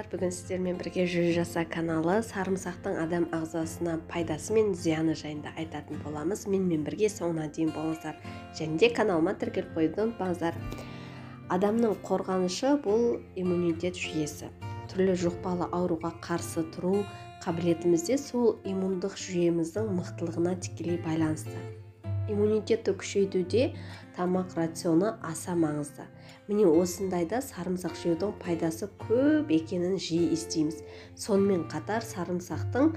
достар, бүгін сіздермен бірге жүз жаса каналы сарымсақтың адам ағзасына пайдасы мен зияны жайында айтатын боламыз. Менімен бірге соңына дейін болыңыздар. Және де каналыма тіркеліп қоюды ұмытпаңыздар. Адамның қорғанышы бұл иммунитет жүйесі. Түрлі жұқпалы ауруға қарсы тұру қабілетімізде сол иммундық жүйеміздің мықтылығына тікелей байланысты. Иммунитетті күшейтуде тамақ рационы аса маңызды. Міне осындайда сарымсақ жеудің пайдасы көп екенін жиі естиміз. Сонымен қатар сарымсақтың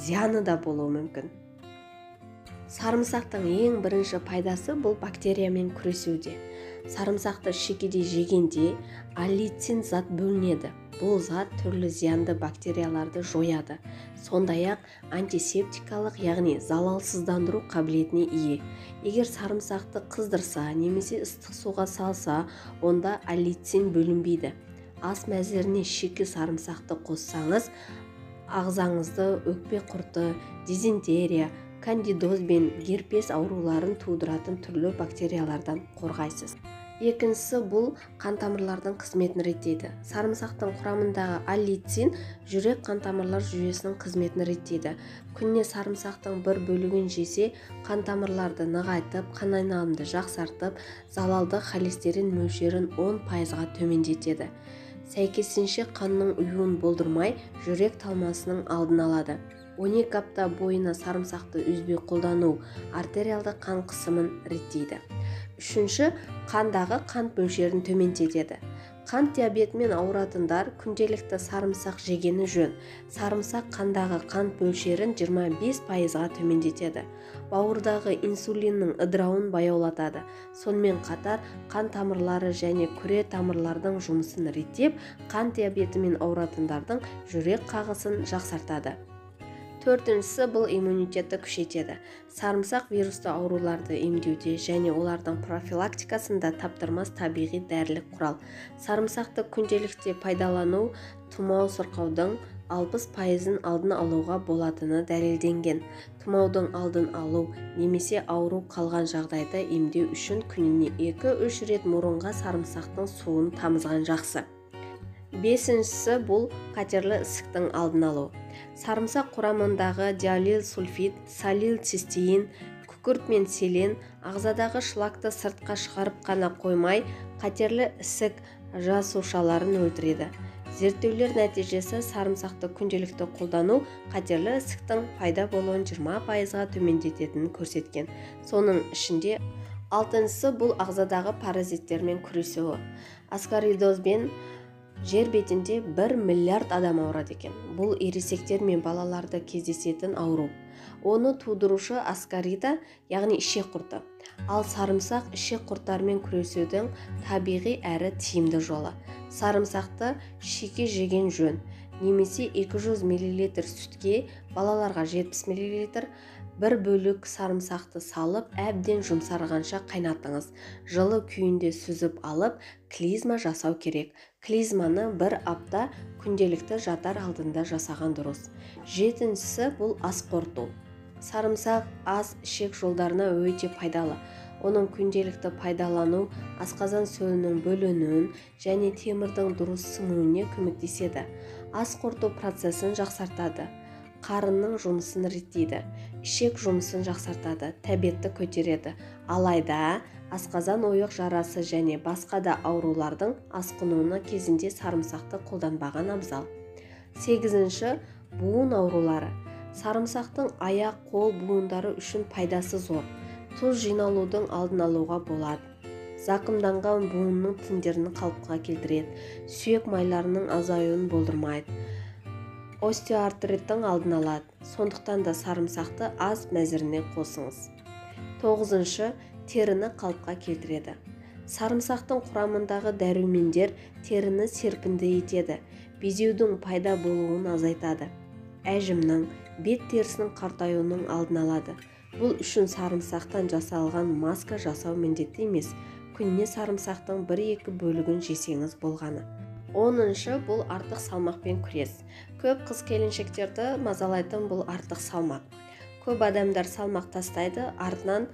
зияны да болуы мүмкін. Сарымсақтың ең бірінші пайдасы бұл бактериямен күресуде. Сарымсақты шекеде жегенде аллицин зат бөлінеді. Бұл зат түрлі зиянды бактерияларды жояды. Сондай-ақ антисептикалық, яғни залалсыздандыру қабілетіне ие. Егер сарымсақты қыздырса немесе ыстық суға салса, онда аллицин бөлінбейді. Ас мәзіріне шикі сарымсақты қоссаңыз, ағзаңызды өкпе құрты, дизентерия, кандидоз бен герпес ауруларын тудыратын түрлі бактериялардан қорғайсыз. Екіншісі бұл қан тамырлардың қызметін реттейді. Сарымсақтың құрамындағы аллицин жүрек қан тамырлар жүйесінің қызметін реттейді. Күніне сарымсақтың бір бөлігін жесе, қан тамырларды нығайтып, қан айналымды жақсартып, залалды холестерин мөлшерін 10%-ға төмендетеді. Сәйкесінше қанның ұюын болдырмай, жүрек талмасының алдын алады. 12 апта бойына сарымсақты үзбей қолдану артериалды қан қысымын реттейді. Үшінші, қандағы қант мөлшерін төмендетеді. Қант диабетімен ауыратындар күнделікті сарымсақ жегені жөн. Сарымсақ қандағы қант мөлшерін 25%-ға төмендетеді. Бауырдағы инсулиннің ыдырауын баяулатады. Сонымен қатар қан тамырлары және күре тамырлардың жұмысын реттеп, қант диабетімен ауыратындардың жүрек қағысын жақсартады. Төртіншісі бұл иммунитетті күшейтеді. Сарымсақ вирусты ауруларды емдеуде және олардың профилактикасында таптырмас табиғи дәрілік құрал. Сарымсақты күнделікте пайдалану тұмау сырқаудың 60%-ын алдын алуға болатыны дәлелденген. Тұмаудың алдын алу немесе ауру қалған жағдайда емдеу үшін күніне 2-3 рет мұрынға сарымсақтың суын тамызған жақсы. Бесіншісі бұл қатерлі ісіктің алдын алу. Сарымсақ құрамындағы диалил сульфид, салил цистеин, күкірт мен селен ағзадағы шлакты сыртқа шығарып қана қоймай, қатерлі ісік жасушаларын өлтіреді. Зерттеулер нәтижесі сарымсақты күнделікті қолдану қатерлі ісіктің пайда болуын 20%-ға төмендететінін көрсеткен. Соның ішінде алтыншысы бұл ағзадағы паразиттермен күресуі. Аскаридозбен жер бетінде 1 миллиард адам ауырады екен. Бұл ересектер мен балаларда кездесетін ауру. Оны тудырушы аскарида, яғни ішек құрты. Ал сарымсақ ішек құрттармен күресудің табиғи әрі тиімді жолы. Сарымсақты шеке жеген жөн. Немесе 200 мл сүтке балаларға 70 мл бір бөлік сарымсақты салып, әбден жұмсарғанша қайнатыңыз. Жылы күйінде сүзіп алып, клизма жасау керек. Клизманы 1 апта күнделікті жатар алдында жасаған дұрыс. Жетіншісі бұл ас қорыту. Сарымсақ ас ішек жолдарына өте пайдалы. Оның күнделікті пайдалану асқазан сөлінің бөлінуін және темірдің дұрыс сіңуіне көмектеседі. Ас қорыту процесін жақсартады. Қарынның жұмысын реттейді, ішек жұмысын жақсартады, тәбетті көтереді. Алайда асқазан ойық жарасы және басқа да аурулардың асқынуына кезінде сарымсақты қолданбаған абзал. Сегізінші, буын аурулары. Сарымсақтың аяқ, қол буындары үшін пайдасы зор. Тұз жиналудың алдын алуға болады. Зақымданған буынның тіндерін қалыпқа келтіреді. Сүйек майларының азаюын болдырмайды. Остеоартриттің алдын алады. Сондықтан да сарымсақты ас мәзіріне қосыңыз. Тоғызыншы, теріні қалыпқа келтіреді. Сарымсақтың құрамындағы дәрумендер теріні серпінді етеді. Безеудің пайда болуын азайтады. Әжімнің, бет терісінің қартаюының алдын алады. Бұл үшін сарымсақтан жасалған маска жасау міндетті емес. Күніне сарымсақтың 1-2 бөлігін жесеңіз болғаны. 10-шы бұл артық салмақпен күрес. Көп қыз-келіншектерді мазалайтын бұл артық салмақ. Көп адамдар салмақ тастайды, артынан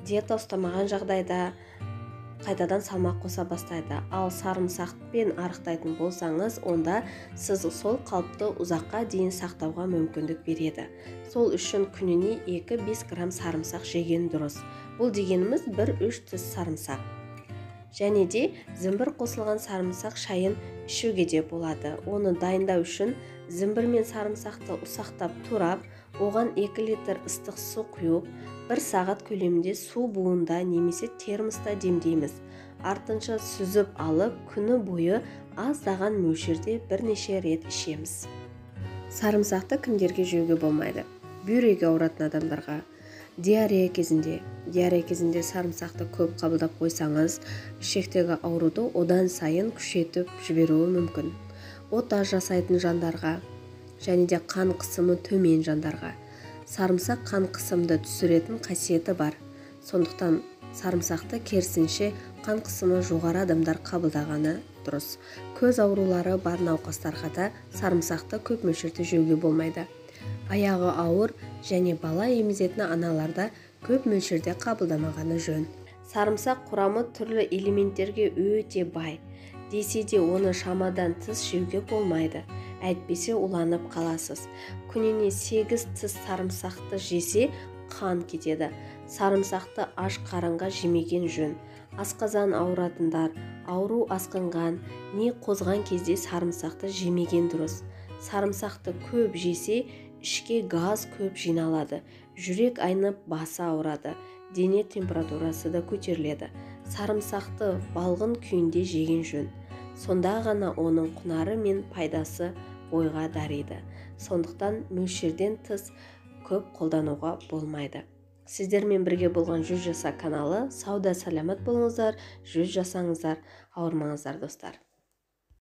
диета ұстамаған жағдайда қайтадан салмақ қоса бастайды. Ал сарымсақпен арықтайтын болсаңыз, онда сіз сол қалыпты ұзаққа дейін сақтауға мүмкіндік береді. Сол үшін күніне 2-5 грамм сарымсақ жеген дұрыс. Бұл дегеніміз 1-3 тіс сарымсақ. Және де зімбір қосылған сарымсақ шайын ішуге де болады. Оны дайындау үшін зімбір мен сарымсақты ұсақтап турап, оған 2 литр ыстық су құйып, 1 сағат көлемінде су буында немесе термоста демдейміз. Артынша сүзіп алып, күні бойы аздаған мөлшерде бірнеше рет ішеміз. Сарымсақты кімдерге жеуге болмайды? Бүйрегі ауыратын адамдарға, диарея кезінде сарымсақты көп қабылдап қойсаңыз, ішектегі ауруды одан сайын күшейтіп жіберуі мүмкін. Ота жасайтын жандарға және де қан қысымы төмен жандарға. Сарымсақ қан қысымды түсіретін қасиеті бар. Сондықтан сарымсақты керісінше қан қысымы жоғары адамдар қабылдағаны дұрыс. Көз аурулары бар науқастарға да сарымсақты көп мөлшерде жеуге болмайды. Аяғы ауыр және бала емізетін аналарда көп мөлшерде қабылдамағаны жөн. Сарымсақ құрамы түрлі элементтерге өте бай. Десе де оны шамадан тыс жеуге болмайды. Әйтпесе уланып қаласыз. Күніне 8 тіс сарымсақты жесе қан кетеді. Сарымсақты аш қарынға жемеген жөн. Асқазан ауыратындар, ауру асқынған, не қозған кезде сарымсақты жемеген дұрыс. Сарымсақты көп жесе ішке газ көп жиналады. Жүрек айнып басы ауырады. Дене температурасы да көтеріледі. Сарымсақты балғын күйінде жеген жөн. Сонда ғана оның құнары мен пайдасы бойға дариды. Сондықтан мөлшерден тыс көп қолдануға болмайды. Сіздермен бірге болған 100 жаса каналы. Сауда саламат болыңыздар, 100 жасаңыздар, ауырмаңыздар достар.